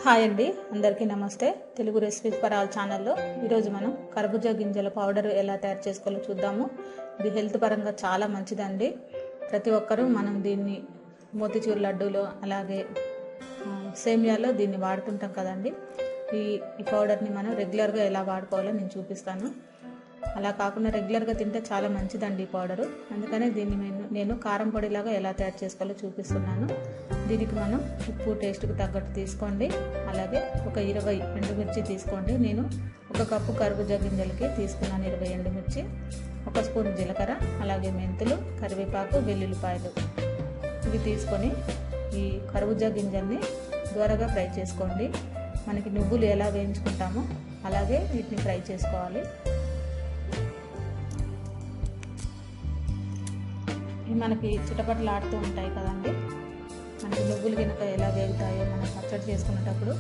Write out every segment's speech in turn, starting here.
Hi అండి, అందరికీ నమస్తే. తెలుగు రెసిపీస్ ఫర్ ఆల్ ఛానల్లో ఈరోజు మనం కర్బూజా గింజల పౌడర్ ఎలా తయారు చేసుకోవాలో చూద్దాము. ఇది హెల్త్ పరంగా చాలా మంచిదండి. ప్రతి ఒక్కరూ మనం దీన్ని మోతిచూర్ లడ్డూలో అలాగే సేమియాలో దీన్ని వాడుతుంటాం కదండి. ఈ పౌడర్ని మనం రెగ్యులర్గా ఎలా వాడుకోవాలో నేను చూపిస్తాను. అలా కాకుండా రెగ్యులర్గా తింటే చాలా మంచిదండి ఈ పౌడరు. అందుకనే దీన్ని నేను కారం పొడిలాగా ఎలా తయారు చేసుకోవాలో చూపిస్తున్నాను. దీనికి మనం ఉప్పు టేస్ట్కి తగ్గట్టు తీసుకోండి. అలాగే ఒక 20 ఎండుమిర్చి తీసుకోండి. నేను 1 కప్పు కర్బూజా గింజలకి తీసుకున్నాను 20 ఎండుమిర్చి, 1 స్పూన్ జీలకర్ర, అలాగే మెంతులు, కరివేపాకు, వెల్లుల్లిపాయలు ఇవి తీసుకొని ఈ కర్బూజా గింజల్ని దూరగా ఫ్రై చేసుకోండి. మనకి నువ్వులు ఎలా వేయించుకుంటామో అలాగే వీటిని ఫ్రై చేసుకోవాలి. మనకి చిటపటలు ఆడుతూ ఉంటాయి కదండి. మనకి నువ్వులు కనుక ఎలా వేగుతాయో మనం పచ్చడి చేసుకునేటప్పుడు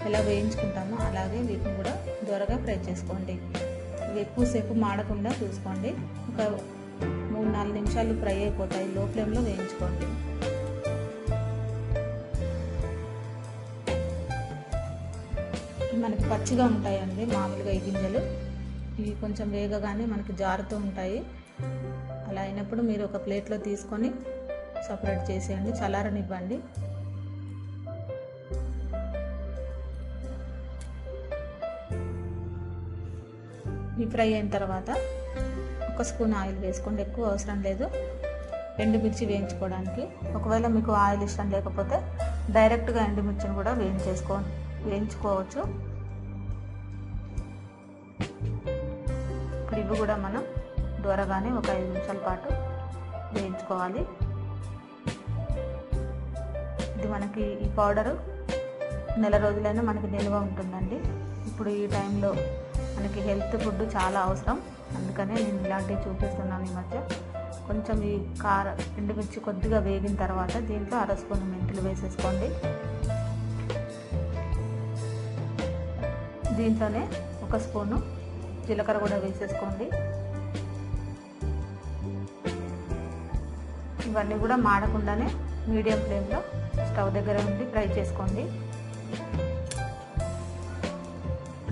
ఎలా వేయించుకుంటామో అలాగే వీటిని కూడా దూరగా ఫ్రై చేసుకోండి. ఇవి ఎక్కువసేపు మాడకుండా చూసుకోండి. ఒక 3-4 నిమిషాలు ఫ్రై అయిపోతాయి. లో ఫ్లేమ్లో వేయించుకోండి. మనకి పచ్చిగా ఉంటాయండి మామూలుగా ఈ గింజలు. ఇవి కొంచెం వేగగానే మనకి జారుతూ ఉంటాయి. అలా అయినప్పుడు మీరు ఒక ప్లేట్లో తీసుకొని సపరేట్ చేసేయండి, చల్లారనివ్వండి. ఈ ఫ్రై అయిన తర్వాత 1 స్పూన్ ఆయిల్ వేసుకోండి. ఎక్కువ అవసరం లేదు ఎండుమిర్చి వేయించుకోవడానికి. ఒకవేళ మీకు ఆయిల్ ఇష్టం లేకపోతే డైరెక్ట్గా ఎండుమిర్చిని కూడా వేయించుకోవచ్చు. ఇప్పుడు ఇవి కూడా మనం దూరగానే ఒక 5 నిమిషాల పాటు వేయించుకోవాలి. ఇది మనకి ఈ పౌడరు నెల రోజులైనా మనకి నిల్వ ఉంటుందండి. ఇప్పుడు ఈ టైంలో మనకి హెల్త్ ఫుడ్ చాలా అవసరం. అందుకనే నేను ఇలాంటివి చూపిస్తున్నాను ఈ మధ్య. కొంచెం ఈ ఎండుమిర్చి కొద్దిగా వేగిన తర్వాత దీంట్లో 1/2 స్పూన్ మెంతులు వేసేసుకోండి. దీంట్లోనే 1 స్పూను జీలకర్ర కూడా వేసేసుకోండి. ఇవన్నీ కూడా మాడకుండానే మీడియం ఫ్లేమ్లో స్టవ్ దగ్గర ఉండి ఫ్రై చేసుకోండి.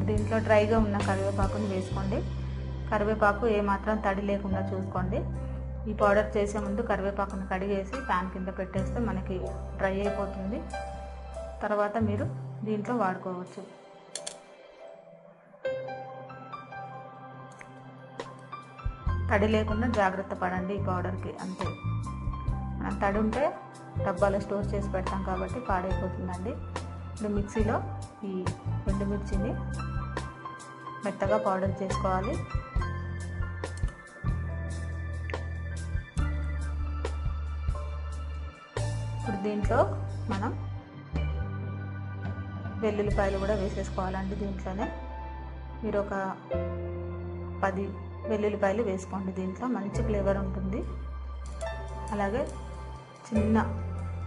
దీంట్లో డ్రైగా ఉన్న కరివేపాకుని వేసుకోండి. కరివేపాకు ఏమాత్రం తడి లేకుండా చూసుకోండి. ఈ పౌడర్ చేసే ముందు కరివేపాకుని కడిగేసి ప్యాన్ కింద పెట్టేస్తే మనకి డ్రై అయిపోతుంది. తర్వాత మీరు దీంట్లో వాడుకోవచ్చు. తడి లేకుండా జాగ్రత్త పడండి ఈ పౌడర్కి, అంతే. మనం తడి ఉంటే డబ్బాలో స్టోర్ చేసి పెడతాం కాబట్టి పాడైపోతుందండి. ఇప్పుడు మిక్సీలో ఈ ఎండుమిర్చిని మెత్తగా పౌడర్ చేసుకోవాలి. ఇప్పుడు దీంట్లో మనం వెల్లుల్లిపాయలు కూడా వేసేసుకోవాలండి. దీంట్లోనే మీరు ఒక 10 వెల్లుల్లిపాయలు వేసుకోండి. దీంట్లో మంచి ఫ్లేవర్ ఉంటుంది. అలాగే చిన్న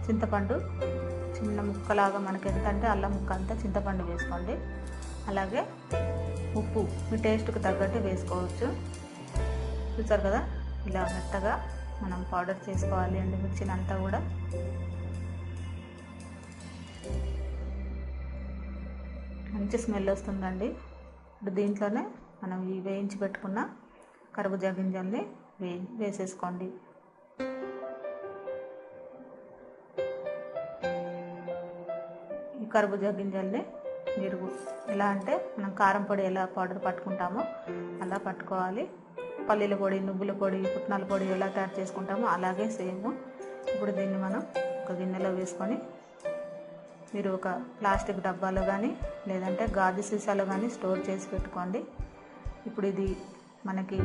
చింతపండు, చిన్న ముక్కలాగా మనకి ఎంత అంటే అల్లం ముక్క అంతా చింతపండు వేసుకోండి. అలాగే ఉప్పు మీ టేస్ట్కి తగ్గట్టు వేసుకోవచ్చు. చూసారు కదా, ఇలా మెత్తగా మనం పౌడర్ చేసుకోవాలి ఎండుమిర్చిని అంతా కూడా. మంచి స్మెల్ వస్తుందండి. ఇప్పుడు దీంట్లోనే మనం ఈ వేయించి పెట్టుకున్న కర్బూజా గింజల్ని వేసేసుకోండి. ఈ కర్బూజా గింజల్ని మీరు ఎలా అంటే మనం కారం పొడి ఎలా పౌడర్ పట్టుకుంటామో అలా పట్టుకోవాలి. పల్లీల పొడి, నువ్వుల పొడి, పుట్నాల పొడి ఎలా తయారు చేసుకుంటామో అలాగే సేమ్. ఇప్పుడు దీన్ని మనం ఒక గిన్నెలో వేసుకొని మీరు ఒక ప్లాస్టిక్ డబ్బాలో కానీ లేదంటే గాజు సీసాలో కానీ స్టోర్ చేసి పెట్టుకోండి. ఇప్పుడు ఇది మనకి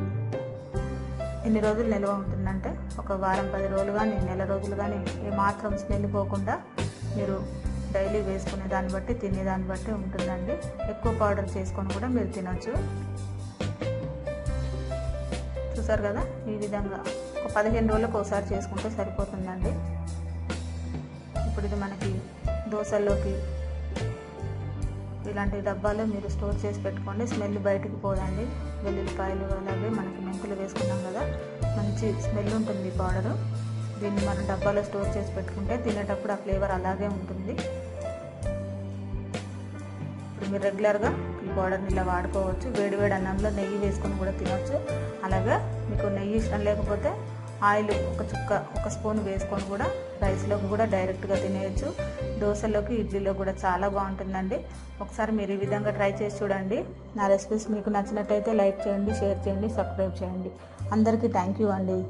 ఎన్ని రోజులు నిల్వ ఉంటుందంటే ఒక వారం 10 రోజులు కానీ నెల రోజులు కానీ ఏమాత్రం స్మెల్ పోకుండా మీరు డైలీ వేసుకునే దాన్ని బట్టి తినేదాన్ని బట్టి ఉంటుందండి. ఎక్కువ పౌడర్ చేసుకొని కూడా మీరు తినొచ్చు. చూసారు కదా, ఈ విధంగా ఒక 15 రోజులకు ఒకసారి చేసుకుంటే సరిపోతుందండి. ఇప్పుడు ఇది మనకి దోశల్లోకి ఇలాంటి డబ్బాలో మీరు స్టోర్ చేసి పెట్టుకోండి. స్మెల్ బయటికి పోదండి. వెల్లుల్లిపాయలు అలాగే మనకి మెంతులు వేసుకున్నాం కదా, మంచి స్మెల్ ఉంటుంది పౌడరు. దీన్ని మనం డబ్బాలో స్టోర్ చేసి పెట్టుకుంటే తినేటప్పుడు ఆ ఫ్లేవర్ అలాగే ఉంటుంది. మీరు రెగ్యులర్గా ఈ పౌడర్ని ఇలా వాడుకోవచ్చు. వేడివేడి అన్నంలో నెయ్యి వేసుకొని కూడా తినొచ్చు. అలాగే మీకు నెయ్యి ఇష్టం లేకపోతే ఆయిల్ ఒక స్పూన్ వేసుకొని కూడా రైస్లోకి కూడా డైరెక్ట్గా తినేయచ్చు. దోశలోకి ఇడ్లీలో కూడా చాలా బాగుంటుందండి. ఒకసారి మీరు ఈ విధంగా ట్రై చేసి చూడండి. నా రెసిపీస్ మీకు నచ్చినట్టయితే లైక్ చేయండి, షేర్ చేయండి, సబ్స్క్రైబ్ చేయండి. అందరికీ థ్యాంక్ యూ అండి.